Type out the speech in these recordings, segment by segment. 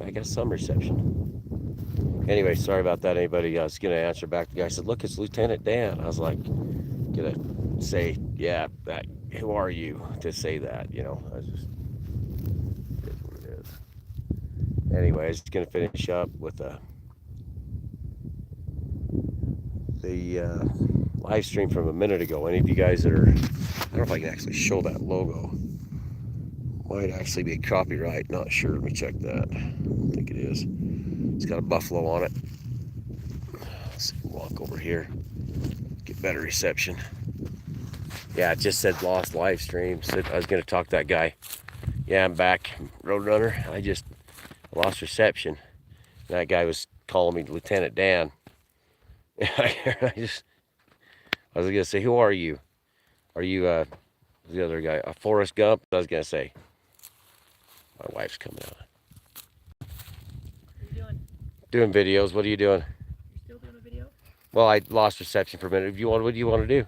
I got some reception. Anyway, sorry about that. Anybody was going to answer back. The guy said, look, it's Lieutenant Dan. I was like, going to say, yeah, who are you to say that? I was just, it is what it is. Anyway, I was going to finish up with the live stream from a minute ago. Any of you guys that are, I don't know if I can actually show that logo. Might actually be a copyright. Not sure. Let me check that. I don't think it is. It's got a buffalo on it. Let's walk over here. Get better reception. Yeah, it just said lost live stream. Said I was going to talk to that guy. Yeah, I'm back. Roadrunner. I just lost reception. That guy was calling me Lieutenant Dan. I was going to say, who are you? Are you the other guy, Forrest Gump? I was going to say, my wife's coming out. What are you doing? Doing videos. What are you doing? You're still doing a video? Well, I lost reception for a minute. What do you want to do?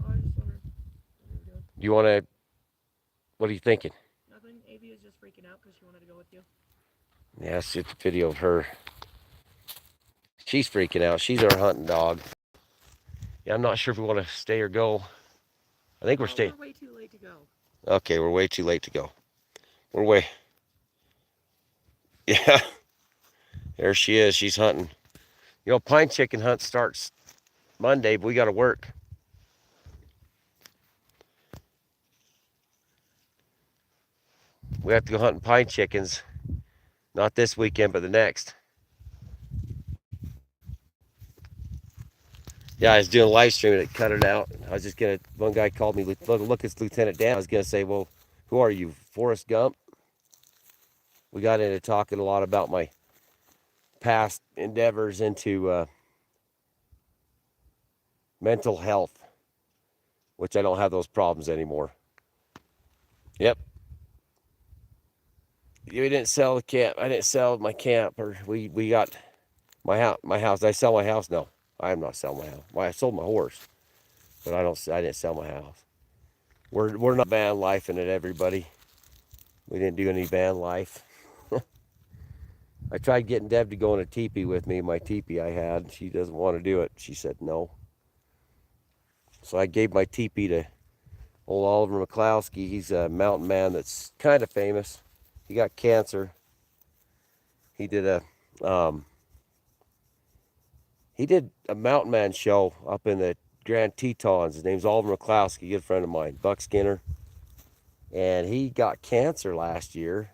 Oh, I just wondered what you were doing. Do you want to? What are you thinking? Nothing. Avi is just freaking out because she wanted to go with you. Yeah, it's a video of her. She's freaking out. She's our hunting dog. Yeah, I'm not sure if we want to stay or go. I think we're staying. We're way too late to go. Okay, we're way too late to go. We're way. Yeah, there she is. She's hunting. Pine chicken hunt starts Monday, but we got to work. We have to go hunting pine chickens. Not this weekend, but the next. Yeah, I was doing a live stream and it cut it out. I was just gonna. One guy called me. Look, it's Lieutenant Dan. I was gonna say, well, who are you, Forrest Gump? We got into talking a lot about my past endeavors into mental health, which I don't have those problems anymore. Yep. We didn't sell the camp. I didn't sell my camp, or we got my house. My house. Did I sell my house? No, I am not selling my house. Well, I sold my horse, but I don't. I didn't sell my house. We're not van life in it, everybody. We didn't do any van life. I tried getting Deb to go in a teepee with me, my teepee I had. She doesn't want to do it. She said no. So I gave my teepee to old Oliver McCloskey. He's a mountain man that's kind of famous. He got cancer. He did um, a mountain man show up in the Grand Tetons. His name's Oliver McCloskey, good friend of mine, Buck Skinner. And he got cancer last year.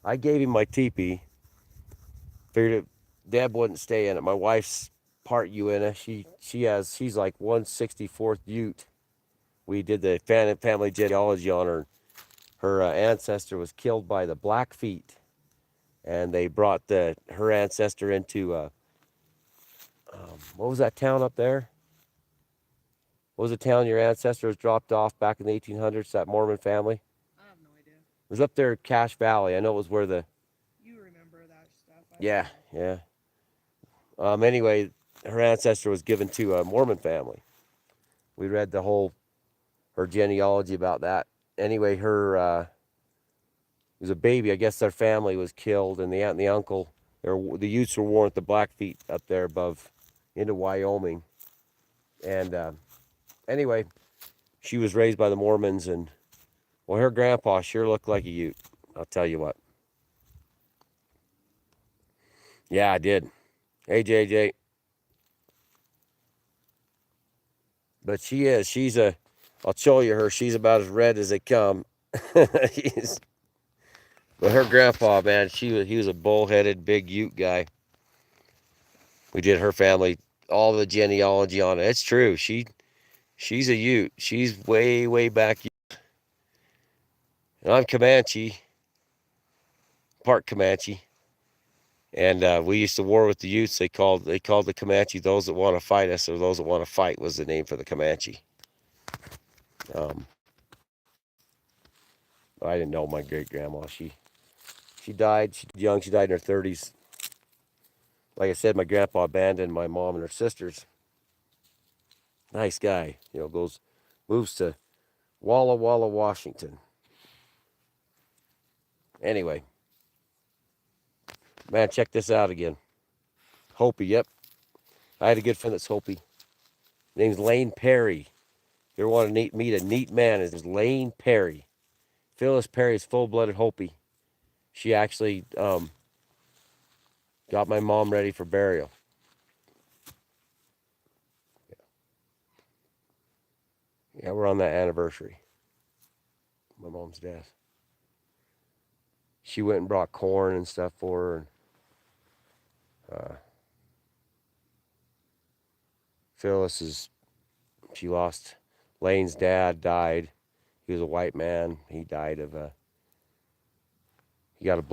I gave him my teepee. Figured it, Deb wouldn't stay in it. My wife's part Uinta. She's like 164th Ute. We did the family genealogy on her. Her ancestor was killed by the Blackfeet, and they brought her ancestor into what was that town up there? What was the town your ancestor was dropped off back in the 1800s? That Mormon family. I have no idea. It was up there in Cache Valley. I know it was where the. You remember that stuff. Yeah, yeah. Anyway, her ancestor was given to a Mormon family. We read her genealogy about that. Anyway, her was a baby. I guess their family was killed, and the aunt and the uncle, the Utes were warned the Blackfeet up there above into Wyoming. And anyway, she was raised by the Mormons, and well, her grandpa sure looked like a Ute. I'll tell you what. Yeah, I did. Hey, JJ. But I'll show you her. She's about as red as they come. But her grandpa, man, he was a bullheaded big Ute guy. We did her family, all the genealogy on it. It's true. She's a Ute. She's way, way back. And I'm Comanche, part Comanche. And we used to war with the Utes. They called the Comanche those that want to fight us, or those that want to fight was the name for the Comanche. I didn't know my great grandma. She died. She died young. She died in her 30s. Like I said, my grandpa abandoned my mom and her sisters. Nice guy. Moves to Walla Walla, Washington. Anyway, Man, check this out again. Hopi, yep. I had a good friend that's Hopi. Name's Lane Perry. If you ever want to meet a neat man, his name's Lane Perry. Phyllis Perry is full-blooded Hopi. She actually got my mom ready for burial. Yeah, we're on that anniversary. My mom's death. She went and brought corn and stuff for her. And, Phyllis is, she lost, Lane's dad died. He was a white man. He died of he had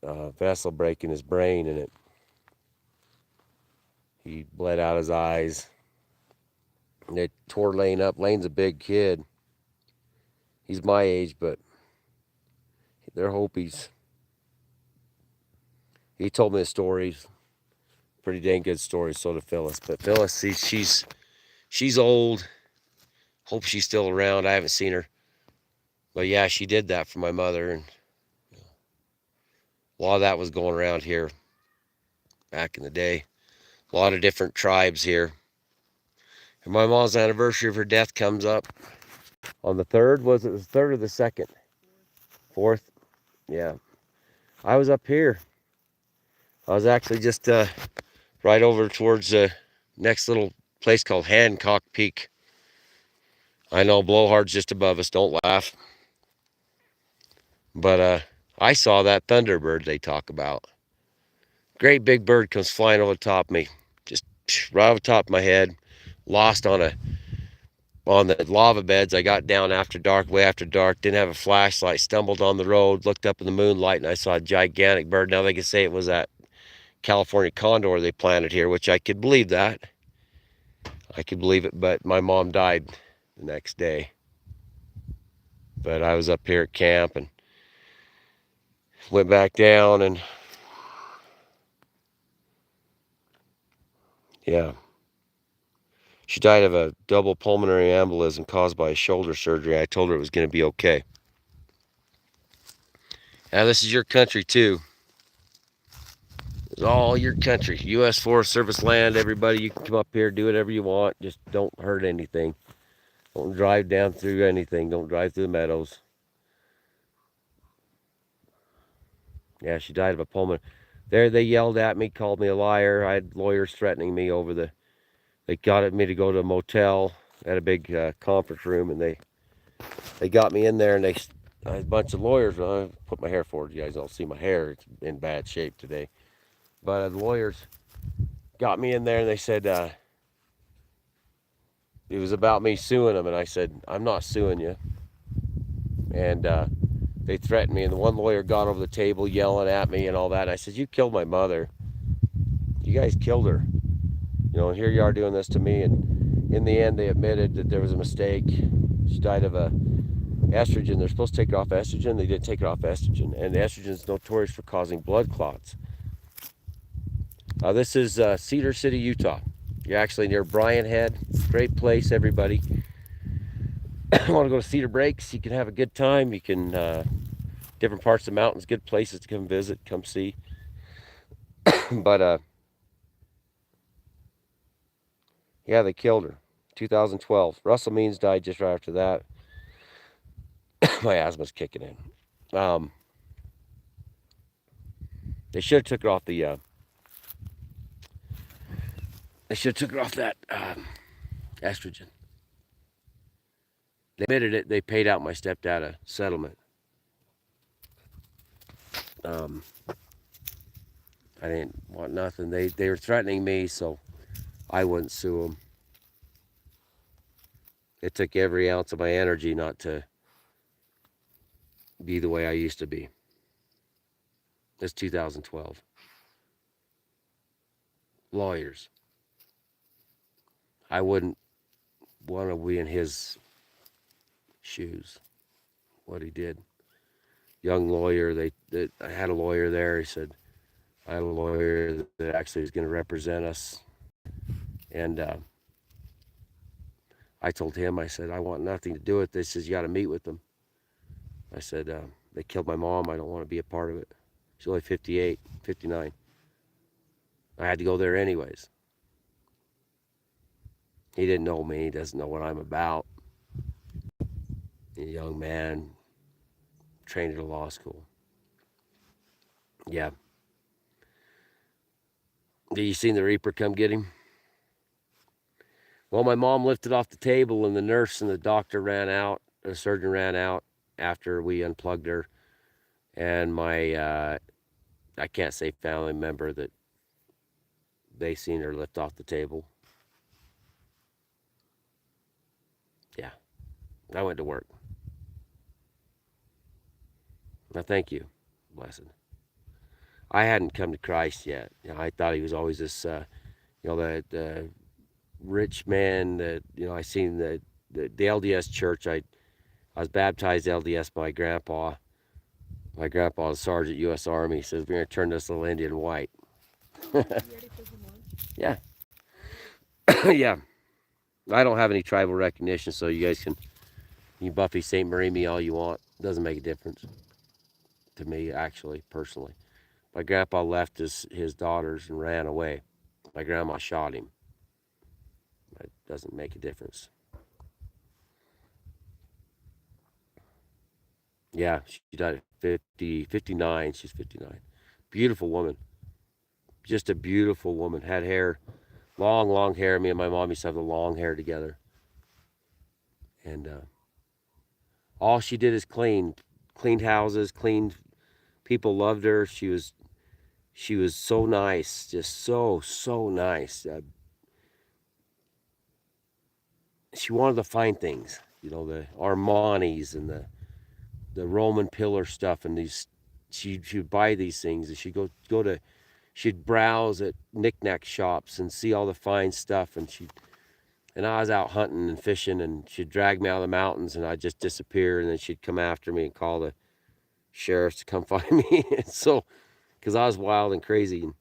a vessel break in his brain, and he bled out his eyes. And it tore Lane up. Lane's a big kid. He's my age, but they're Hopis. He told me the stories, pretty dang good stories. So did Phyllis. But Phyllis, she's old. Hope she's still around. I haven't seen her, but yeah, she did that for my mother, and a lot of that was going around here back in the day. A lot of different tribes here. And my mom's anniversary of her death comes up on the third. Was it the third or the second? Fourth. Yeah. I was up here. I was actually just right over towards the next little place called Hancock Peak. I know Blowhard's just above us. Don't laugh. But I saw that thunderbird they talk about. Great big bird comes flying over the top of me, just right over the top of my head. Lost on the lava beds. I got down after dark, way after dark. Didn't have a flashlight. Stumbled on the road. Looked up in the moonlight, and I saw a gigantic bird. Now they can say it was that California condor they planted here, which I could believe that. I could believe it, but my mom died the next day. But I was up here at camp and went back down, and yeah. She died of a double pulmonary embolism caused by a shoulder surgery. I told her it was going to be okay. Now, this is your country, too. It's all your country. U.S. Forest Service land, everybody. You can come up here, do whatever you want. Just don't hurt anything. Don't drive down through anything. Don't drive through the meadows. Yeah, she died of a pulmonary. There, they yelled at me, called me a liar. I had lawyers threatening me over the. They got me to go to a motel at a big conference room, and they got me in there, and a bunch of lawyers. I put my hair forward. You guys don't see my hair; it's in bad shape today. But the lawyers got me in there, and they said it was about me suing them, and I said I'm not suing you. And they threatened me, and the one lawyer got over the table yelling at me and all that. And I said, "You killed my mother. You guys killed her. And here you are doing this to me." And in the end, they admitted that there was a mistake. She died of a estrogen. They're supposed to take her off estrogen. They didn't take her off estrogen, and estrogen is notorious for causing blood clots. This is Cedar City, Utah. You're actually near Bryan Head. Great place, everybody. Want to go to Cedar Breaks? You can have a good time. You can different parts of the mountains, good places to come visit, come see. But yeah, they killed her. 2012. Russell Means died just right after that. My asthma's kicking in. They should have took her off the. They should have took her off that estrogen. They admitted it. They paid out my stepdad a settlement. I didn't want nothing. They were threatening me, so I wouldn't sue them. It took every ounce of my energy not to be the way I used to be. It's 2012. Lawyers. I wouldn't want to be in his shoes. What he did. Young lawyer. I had a lawyer there. He said, I had a lawyer that actually is going to represent us. And I told him, I said, I want nothing to do with this. He says, you got to meet with them. I said, they killed my mom. I don't want to be a part of it. She's only 58, 59. I had to go there anyways. He didn't know me. He doesn't know what I'm about. A young man trained at a law school. Yeah. Did you seen the Reaper come get him? Well, my mom lifted off the table, and the nurse and the doctor ran out. The surgeon ran out after we unplugged her. And I can't say family member that they seen her lift off the table. Yeah. I went to work. Now, thank you. Blessed. I hadn't come to Christ yet. I thought he was always this, the rich man that, I seen the LDS church. I was baptized LDS by my grandpa. My grandpa was Sergeant U.S. Army. He says, we're going to turn this little Indian white. You ready for some lunch? Yeah. Yeah. I don't have any tribal recognition, so you guys can you Buffy St. Marie me all you want. Doesn't make a difference to me, actually, personally. My grandpa left his daughters and ran away. My grandma shot him. It doesn't make a difference. Yeah, she died at 50, 59. She's 59. Beautiful woman. Just a beautiful woman. Had hair, long, long hair. Me and my mom used to have the long hair together. And all she did is cleaned houses, cleaned. People loved her. She was so nice, just so nice. She wanted to find things, the Armanis and the Roman pillar stuff, and these. She'd buy these things, and she'd browse at knickknack shops and see all the fine stuff, and I was out hunting and fishing, and she'd drag me out of the mountains, and I'd just disappear, and then she'd come after me and call the sheriffs to come find me. So, because I was wild and crazy, and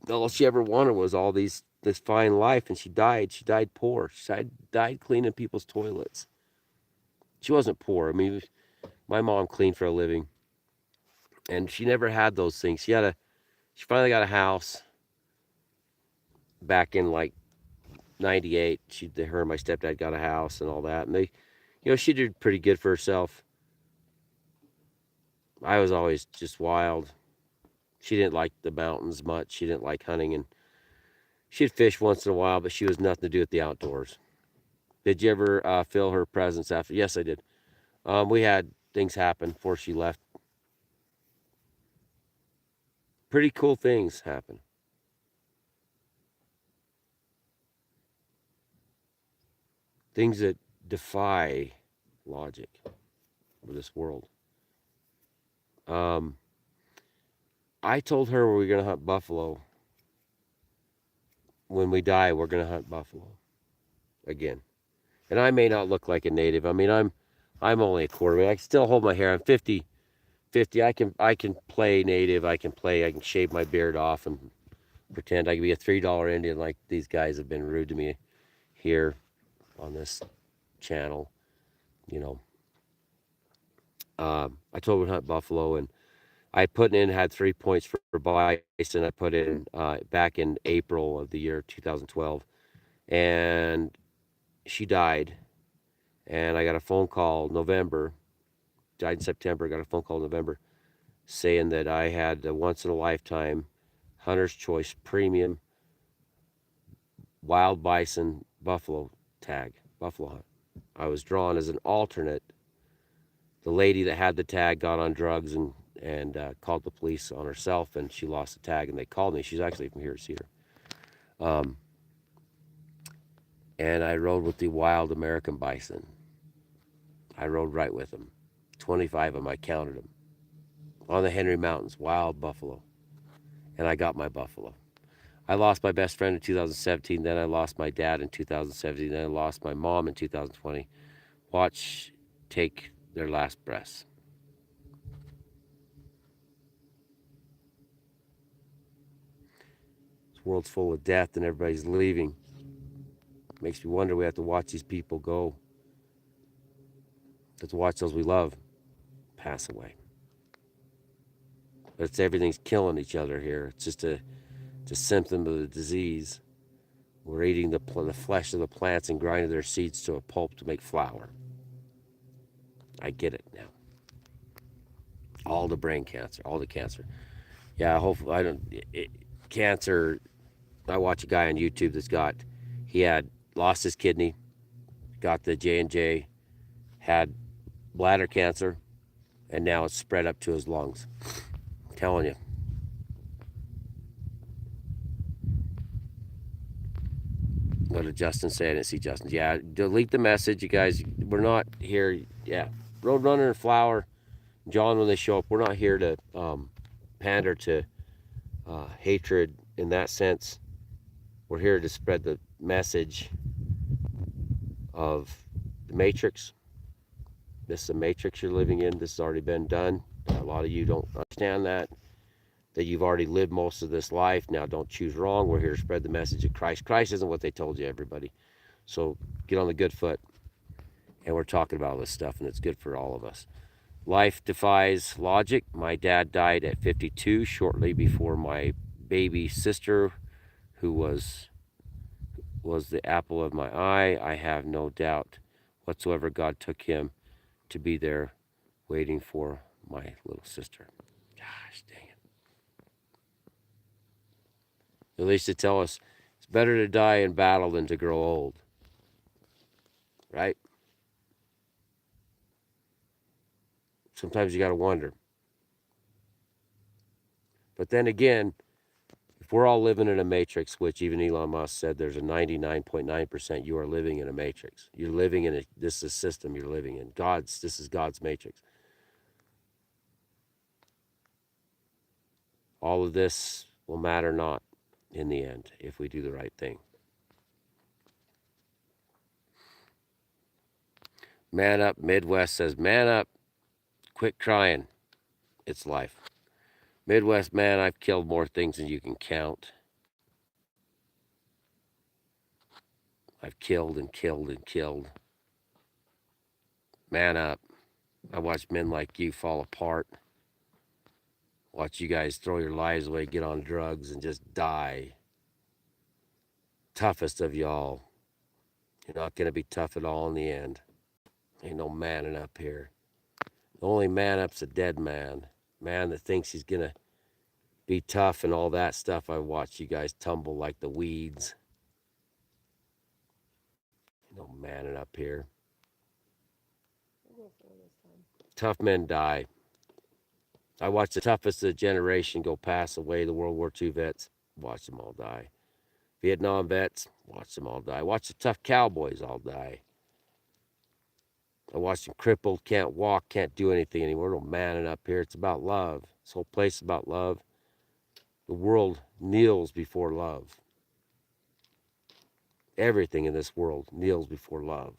all she ever wanted was all this fine life, and she died. She died poor. Died cleaning people's toilets. She wasn't poor. I mean, my mom cleaned for a living, and she never had those things. She finally got a house back in like '98. Her and my stepdad got a house and all that, and she did pretty good for herself. I was always just wild. She didn't like the mountains much. She didn't like hunting, and she'd fish once in a while, but she was nothing to do with the outdoors. Did you ever feel her presence after? Yes, I did. We had things happen before she left. Pretty cool things happen. Things that defy logic of this world. Um, I told her we were going to hunt buffalo. When we die, we're going to hunt buffalo again. And I may not look like a native. I mean, I'm only a quarter. I can still hold my hair. I'm 50. 50. I can play native. I can shave my beard off and pretend I can be a $3 Indian like these guys have been rude to me here on this channel. You know, I told him to hunt buffalo, and I put in had 3 points for bison. I put in back in April of the year 2012, and she died. And I got a phone call November. Died in September. Got a phone call in November saying that I had a once in a lifetime Hunter's Choice Premium Wild Bison Buffalo tag, buffalo hunt. I was drawn as an alternate. The lady that had the tag got on drugs and called the police on herself, and she lost the tag. And they called me. She's actually from here to see her. And I rode with the wild American bison. I rode right with them. 25 of them. I counted them on the Henry Mountains, wild buffalo, and I got my buffalo. I lost my best friend in 2017. Then I lost my dad in 2017. Then I lost my mom in 2020. Watch take their last breaths. This world's full of death and everybody's leaving. Makes me wonder we have to watch these people go. We have to watch those we love pass away. It's everything's killing each other here. It's just a symptom of the disease. We're eating the flesh of the plants and grinding their seeds to a pulp to make flour. I get it now. All the brain cancer, all the cancer. Yeah, hopefully I don't. Cancer. I watch a guy on YouTube he had lost his kidney, got the J&J, had bladder cancer, and now it's spread up to his lungs. I'm telling you. What did Justin say? I didn't see Justin. Yeah, delete the message, you guys. We're not here. Yeah, Roadrunner and Flower, John, when they show up, we're not here to pander to hatred in that sense. We're here to spread the message of the Matrix. This is a Matrix you're living in. This has already been done. A lot of you don't understand that you've already lived most of this life. Now, don't choose wrong. We're here to spread the message of Christ. Christ isn't what they told you, everybody. So get on the good foot. And we're talking about all this stuff, and it's good for all of us. Life defies logic. My dad died at 52, shortly before my baby sister, who was the apple of my eye. I have no doubt whatsoever God took him to be there waiting for my little sister. Gosh dang it. At least to tell us it's better to die in battle than to grow old. Right? Sometimes you got to wonder. But then again, if we're all living in a matrix, which even Elon Musk said there's a 99.9% you are living in a matrix. You're living in this is a system you're living in. This is God's matrix. All of this will matter not in the end if we do the right thing. Man up, Midwest says, man up, quit crying. It's life. Midwest man, I've killed more things than you can count. I've killed and killed and killed. Man up. I watch men like you fall apart. Watch you guys throw your lives away, get on drugs, and just die. Toughest of y'all. You're not going to be tough at all in the end. Ain't no manning up here. The only man up's a dead man. Man that thinks he's going to be tough and all that stuff. I watch you guys tumble like the weeds. Ain't no manning up here. I'll go 4 this time. Tough men die. I watched the toughest of the generation go pass away, the World War II vets. Watch them all die. Vietnam vets, watch them all die. Watch the tough cowboys all die. I watched them crippled, can't walk, can't do anything anymore. No manning up here. It's about love. This whole place is about love. The world kneels before love. Everything in this world kneels before love.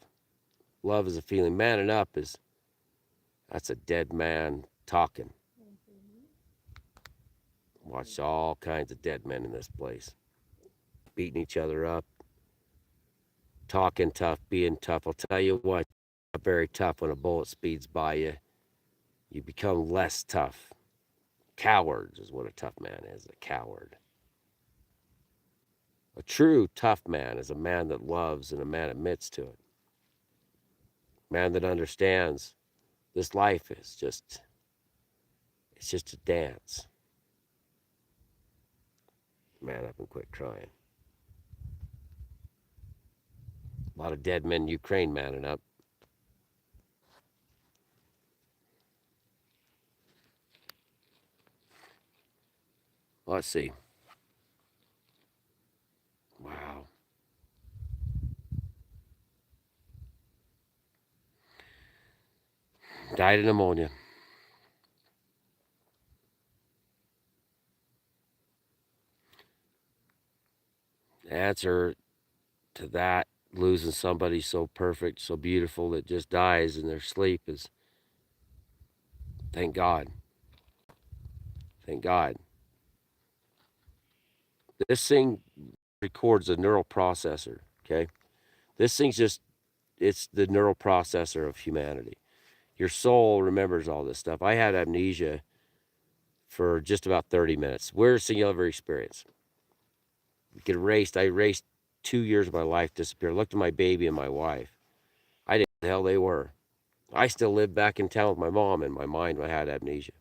Love is a feeling. Manning up that's a dead man talking. Watch all kinds of dead men in this place. Beating each other up. Talking tough, being tough. I'll tell you what, not very tough when a bullet speeds by you. You become less tough. Cowards is what a tough man is, a coward. A true tough man is a man that loves and a man admits to it. A man that understands this life is it's just a dance. Man up and quit crying. A lot of dead men in Ukraine manning up. Let's see. Wow. Died of pneumonia. The answer to that, losing somebody so perfect, so beautiful that just dies in their sleep, is thank God. Thank God. This thing records a neural processor, okay? This thing's it's the neural processor of humanity. Your soul remembers all this stuff. I had amnesia for just about 30 minutes. Weirdest thing you'll ever experience. Get raced. I raced 2 years of my life disappear. Looked at my baby and my wife. I didn't know the hell they were. I still lived back in town with my mom. In my mind, I had amnesia.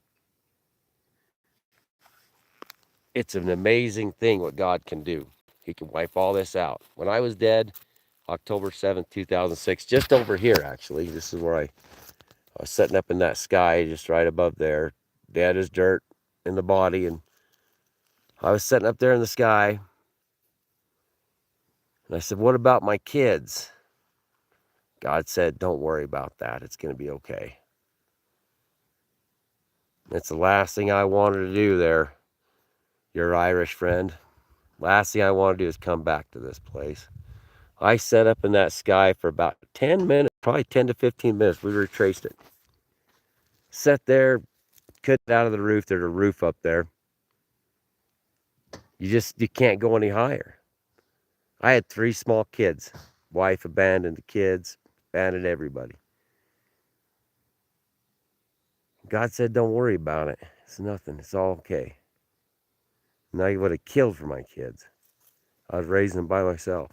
It's an amazing thing what God can do. He can wipe all this out. When I was dead, October 7th, 2006, just over here, actually, this is where I was sitting up in that sky just right above there, dead as dirt in the body. And I was sitting up there in the sky. And I said, what about my kids? God said, don't worry about that. It's going to be okay. It's the last thing I wanted to do there, your Irish friend. Last thing I want to do is come back to this place. I sat up in that sky for about 10 minutes, probably 10 to 15 minutes. We retraced it. Sat there, couldn't get out of the roof. There's a roof up there. You can't go any higher. I had 3 small kids. Wife abandoned the kids, abandoned everybody. God said, don't worry about it. It's nothing. It's all okay. And I would have killed for my kids. I was raising them by myself.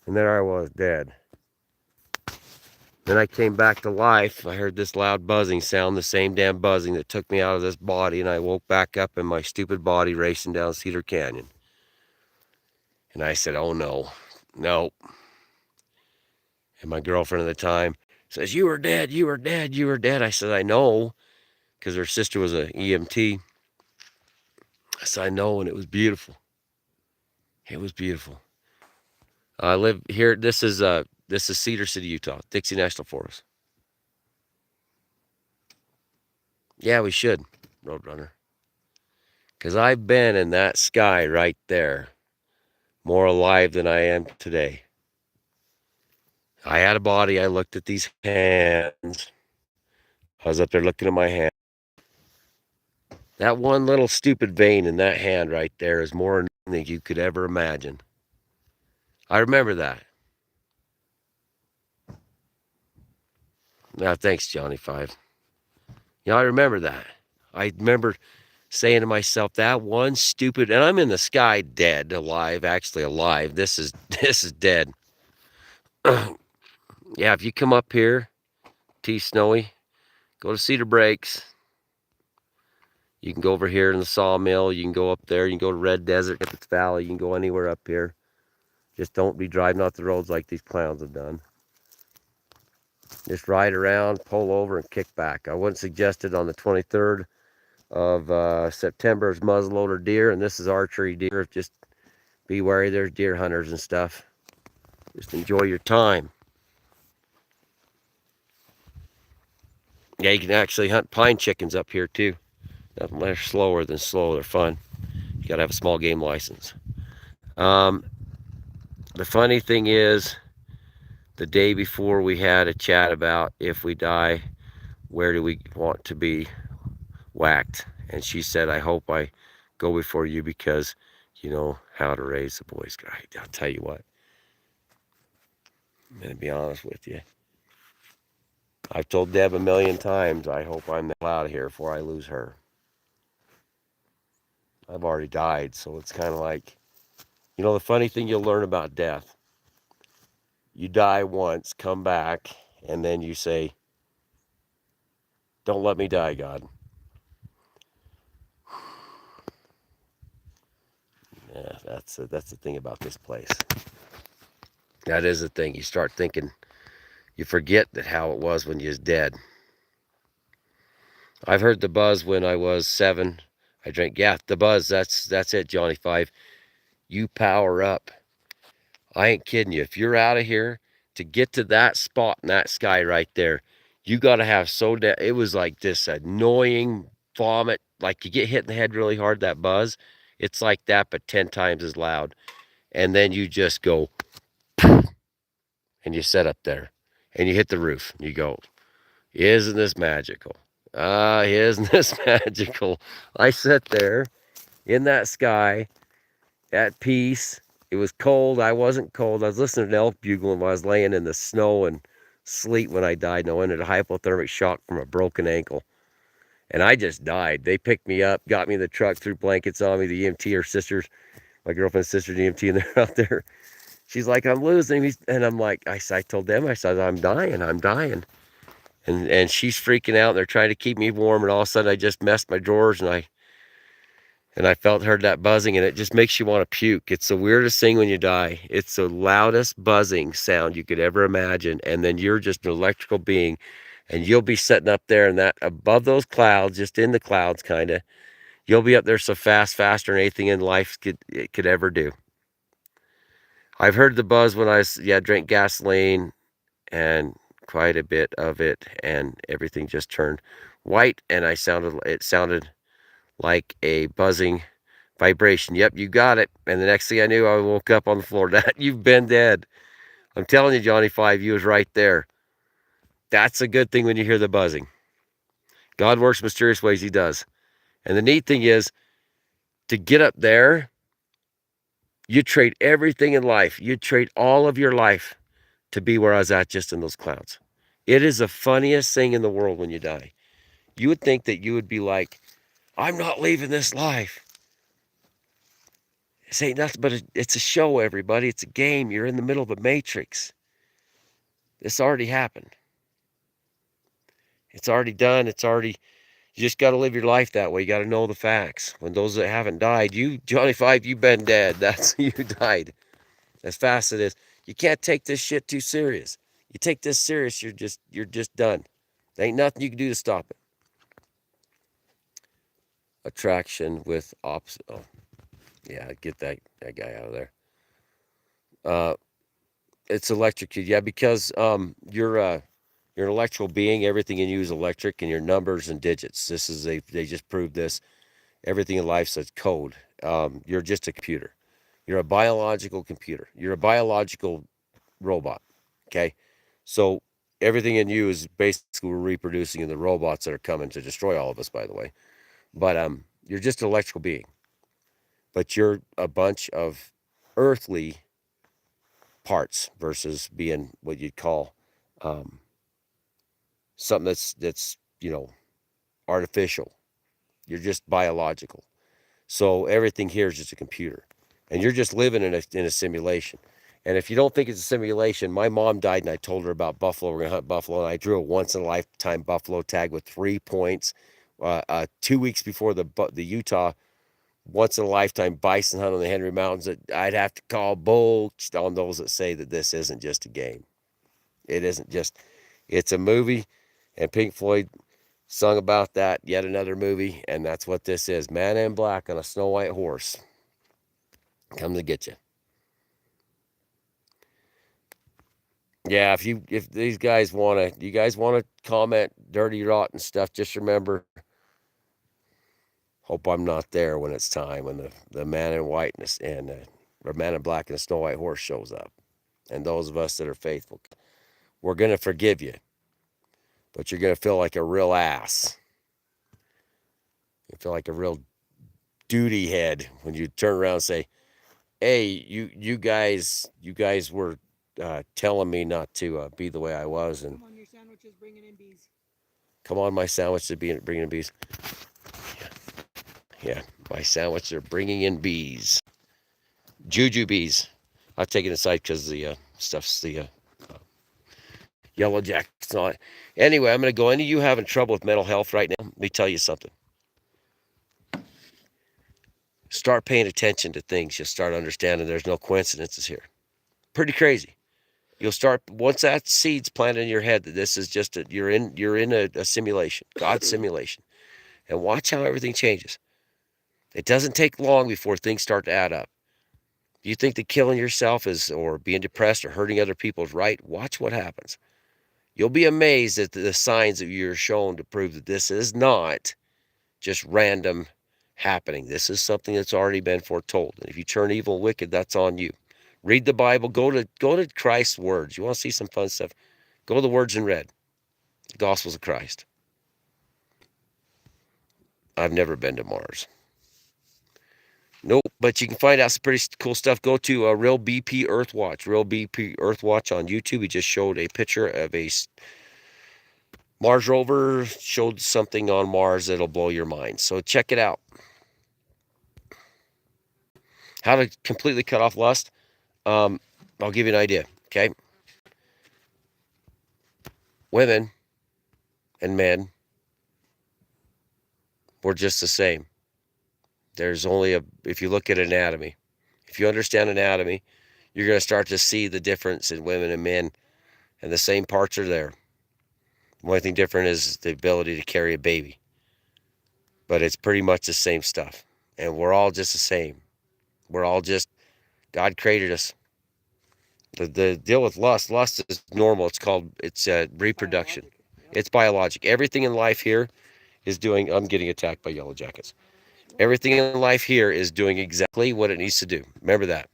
And there I was, dead. Then I came back to life. I heard this loud buzzing sound, the same damn buzzing that took me out of this body, and I woke back up in my stupid body racing down Cedar Canyon. And I said, oh no, no. And my girlfriend at the time says, you were dead, you were dead, you were dead. I said, I know, because her sister was an EMT. I said, I know, and it was beautiful. It was beautiful. I live here. This is Cedar City, Utah, Dixie National Forest. Yeah, we should, Roadrunner. Because I've been in that sky right there, more alive than I am today. I had a body. I looked at these hands. I was up there looking at my hand. That one little stupid vein in that hand right there is more than you could ever imagine. I remember that. Now, thanks, Johnny Five. I remember that. I remember saying to myself, that one stupid, and I'm in the sky dead, alive, actually alive. This is dead. Yeah, if you come up here, T Snowy, go to Cedar Breaks. You can go over here in the sawmill. You can go up there. You can go to Red Desert, Hippots Valley. You can go anywhere up here. Just don't be driving off the roads like these clowns have done. Just ride around, pull over, and kick back. I wouldn't suggest it on the 23rd of September as muzzleloader deer, and this is archery deer. Just be wary, there's deer hunters and stuff. Just enjoy your time. Yeah, you can actually hunt pine chickens up here too. They're slower than slow. They're fun. You gotta have a small game license. The funny thing is, the day before we had a chat about if we die, where do we want to be whacked? And she said, I hope I go before you because you know how to raise the boys. I'll tell you what, I'm going to be honest with you. I've told Deb a million times, I hope I'm the hell out of here before I lose her. I've already died, so it's kind of like, the funny thing you'll learn about death. You die once, come back, and then you say, don't let me die, God. Yeah, that's the thing about this place. That is the thing. You start thinking, you forget that how it was when you was dead. I've heard the buzz when I was 7. I drank, yeah, the buzz, that's it, Johnny Five. You power up. I ain't kidding you. If you're out of here, to get to that spot in that sky right there, you got to have it was like this annoying vomit, like you get hit in the head really hard, that buzz. It's like that, but 10 times as loud. And then you just go, and you set up there, and you hit the roof, and you go, isn't this magical? Isn't this magical? I sat there in that sky at peace. It was cold. I wasn't cold. I was listening to elk bugling while I was laying in the snow and sleet when I died. And I went into hypothermic shock from a broken ankle. And I just died. They picked me up, got me in the truck, threw blankets on me. The EMT, her sisters, my girlfriend's sister's EMT, and they're out there. She's like, I'm losing. And I'm like, I told them, I said, I'm dying. I'm dying. And she's freaking out. And they're trying to keep me warm. And all of a sudden, I just messed my drawers and I heard that buzzing, and it just makes you want to puke. It's the weirdest thing when you die. It's the loudest buzzing sound you could ever imagine. And then you're just an electrical being, and you'll be sitting up there and that above those clouds, just in the clouds, kind of. You'll be up there so fast, faster than anything in life could ever do. I've heard the buzz when drank gasoline and quite a bit of it, and everything just turned white, and it sounded like a buzzing vibration. Yep, you got it. And the next thing I knew, I woke up on the floor. That you've been dead. I'm telling you, Johnny Five, you was right there. That's a good thing when you hear the buzzing. God works mysterious ways. He does. And the neat thing is to get up there, you trade everything in life. You trade all of your life to be where I was at, just in those clouds. It is the funniest thing in the world when you die. You would think that you would be like, I'm not leaving this life. This ain't nothing but it's a show, everybody. It's a game. You're in the middle of a matrix. This already happened. It's already done. You just got to live your life that way. You got to know the facts. When those that haven't died, Johnny Five, you've been dead. You died. As fast as it is. You can't take this shit too serious. You take this serious, you're just done. There ain't nothing you can do to stop it. Attraction with opposite. Oh, yeah, get that guy out of there. Uh, it's electrocuted. Yeah, because you're an electrical being. Everything in you is electric, and your numbers and digits. They just proved this. Everything in life says code. You're just a computer. You're a biological computer. You're a biological robot. Okay, so everything in you is basically reproducing in the robots that are coming to destroy all of us. By the way, but you're just an electrical being. But you're a bunch of earthly parts versus being what you'd call um, something that's artificial. You're just biological. So everything here is just a computer, and you're just living in a simulation. And if you don't think it's a simulation, my mom died, and I told her about buffalo. We're gonna hunt buffalo, and I drew a once in a lifetime buffalo tag with 3 points. 2 weeks before the Utah once in a lifetime bison hunt on the Henry Mountains, that I'd have to call bull on those that say that this isn't just a game. It isn't just. It's a movie, and Pink Floyd sung about that, yet another movie, and that's what this is. Man in black on a snow white horse. Come to get you. Yeah, if these guys you guys wanna comment dirty, rotten stuff, just remember, hope I'm not there when it's time, when the man in white or man in black and a snow white horse shows up. And those of us that are faithful, we're gonna forgive you, but you're gonna feel like a real ass. You feel like a real duty head when you turn around and say, hey, you guys were telling me not to be the way I was, and Come on, your sandwich is bringing in bees. come on, my sandwich to be bringing in bees. Yeah, my sandwich are bringing in bees, juju bees. I've taken it aside because the stuff's the yellow jackets and all that. Anyway, I'm gonna go. Any of you having trouble with mental health right now? Let me tell you something. Start paying attention to things. You'll start understanding there's no coincidences here. Pretty crazy. You'll start once that seed's planted in your head that this is just you're in a simulation, God's simulation, and watch how everything changes. It doesn't take long before things start to add up. You think that killing yourself is or being depressed or hurting other people is right? Watch what happens. You'll be amazed at the signs that you're shown to prove that this is not just random happening. This is something that's already been foretold. And if you turn evil and wicked, that's on you. Read the Bible. Go to Christ's words. You want to see some fun stuff? Go to the words in red. The Gospels of Christ. I've never been to Mars. Nope, but you can find out some pretty cool stuff. Go to Real BP Earthwatch. Real BP Earthwatch on YouTube. He just showed a picture of Mars rover showed something on Mars that'll blow your mind. So check it out. How to completely cut off lust? Um, I'll give you an idea. Okay, women and men were just the same. There's only a if you look at anatomy, if you understand anatomy, you're going to start to see the difference in women and men, and the same parts are there. The only thing different is the ability to carry a baby, but it's pretty much the same stuff, and we're all just the same. We're all just God created us. The deal with lust is normal. It's reproduction. Biologic. Yep. It's biologic. Everything in life here is doing. I'm getting attacked by yellow jackets. Sure. Everything in life here is doing exactly what it needs to do. Remember that.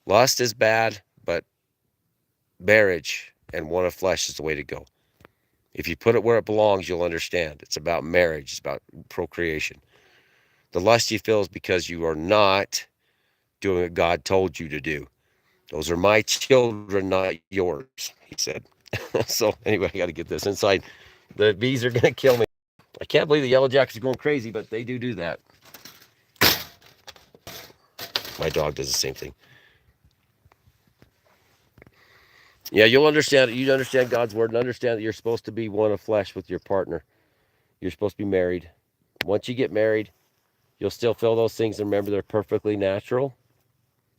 Lust is bad, but marriage and one of flesh is the way to go. If you put it where it belongs, you'll understand. It's about marriage. It's about procreation. The lust you feel is because you are not doing what God told you to do. Those are my children, not yours, he said. So anyway, I got to get this inside. The bees are going to kill me. I can't believe the yellow jackets are going crazy, but they do that. My dog does the same thing. Yeah, you'll understand it. You understand God's word and understand that you're supposed to be one of flesh with your partner. You're supposed to be married. Once you get married, you'll still feel those things and remember they're perfectly natural.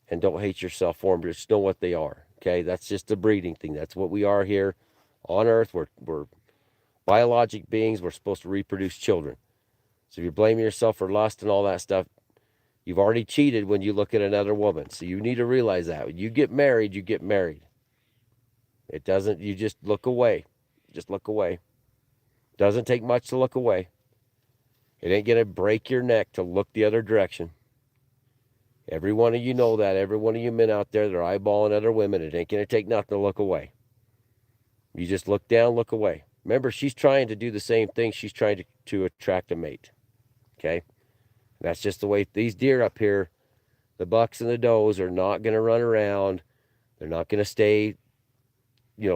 And don't hate yourself for them. Just know what they are. Okay, that's just a breeding thing. That's what we are here on Earth. We're biologic beings. We're supposed to reproduce children. So if you're blaming yourself for lust and all that stuff, you've already cheated when you look at another woman. So you need to realize that. When you get married, you get married. It doesn't, you just look away. Just look away. Doesn't take much to look away. It ain't going to break your neck to look the other direction. Every one of you know that. Every one of you men out there that are eyeballing other women, it ain't going to take nothing to look away. You just look down, look away. Remember, she's trying to do the same thing. She's trying to attract a mate. Okay? That's just the way these deer up here, the bucks and the does, are not going to run around. They're not going to stay,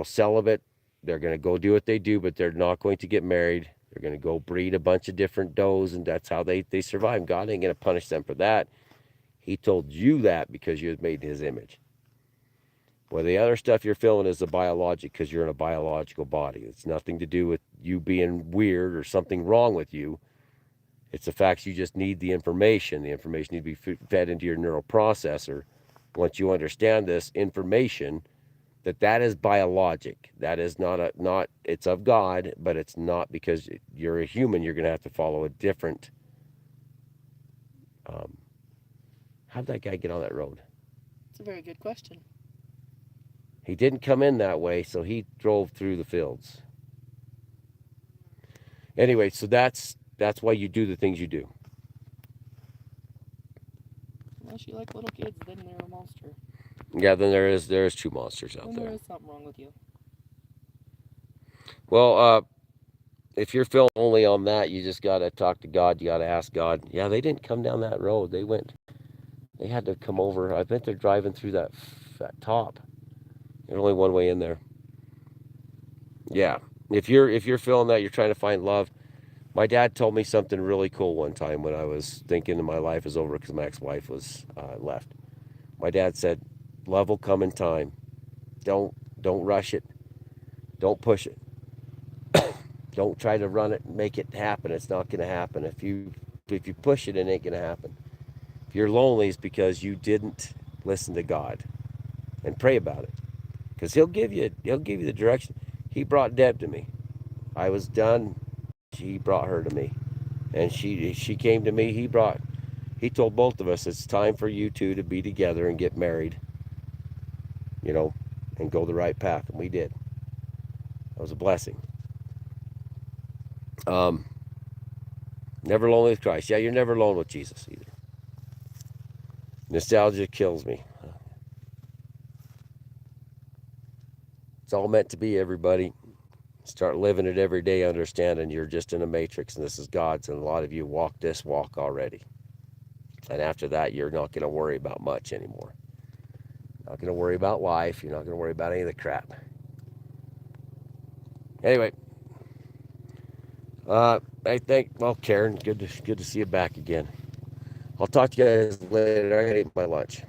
celibate. They're going to go do what they do, but they're not going to get married. They're going to go breed a bunch of different does, and that's how they survive. God ain't going to punish them for that. He told you that because you was made in his image. Well, the other stuff you're feeling is the biologic because you're in a biological body. It's nothing to do with you being weird or something wrong with you. It's the fact you just need the information. The information needs to be fed into your neural processor. Once you understand this information, that is biologic. That is not it's of God, but it's not because you're a human. You're going to have to follow a different. How did that guy get on that road? It's a very good question. He didn't come in that way, so he drove through the fields. Anyway, so that's why you do the things you do. Unless you like little kids, then they're a monster. Yeah, then there is two monsters out Then there. there is something wrong with you. Well, if you're feeling only on that, you just gotta talk to God. You gotta ask God. Yeah, they didn't come down that road. They had to come over. I bet they're driving through that top. There's only one way in there. Yeah. If you're feeling that, you're trying to find love. My dad told me something really cool one time when I was thinking my life is over because my ex-wife was left. My dad said, "Love will come in time. Don't rush it. Don't push it. Don't try to run it and make it happen. It's not going to happen. If you push it, it ain't going to happen. If you're lonely, it's because you didn't listen to God and pray about it. Because he'll give you the direction. He brought Deb to me. I was done. He brought her to me, and she came to me. He told both of us it's time for you two to be together and get married, and go the right path, and we did. That was a blessing. Um, Never alone with Christ. Yeah, you're never alone with Jesus either. Nostalgia kills me. It's all meant to be, everybody. Start living it every day, understanding you're just in a matrix and this is God's, and a lot of you walk this walk already. And after that, you're not going to worry about much anymore. Not going to worry about life. You're not going to worry about any of the crap. Anyway, I think, well, Karen, good to see you back again. I'll talk to you guys later. I gotta eat my lunch.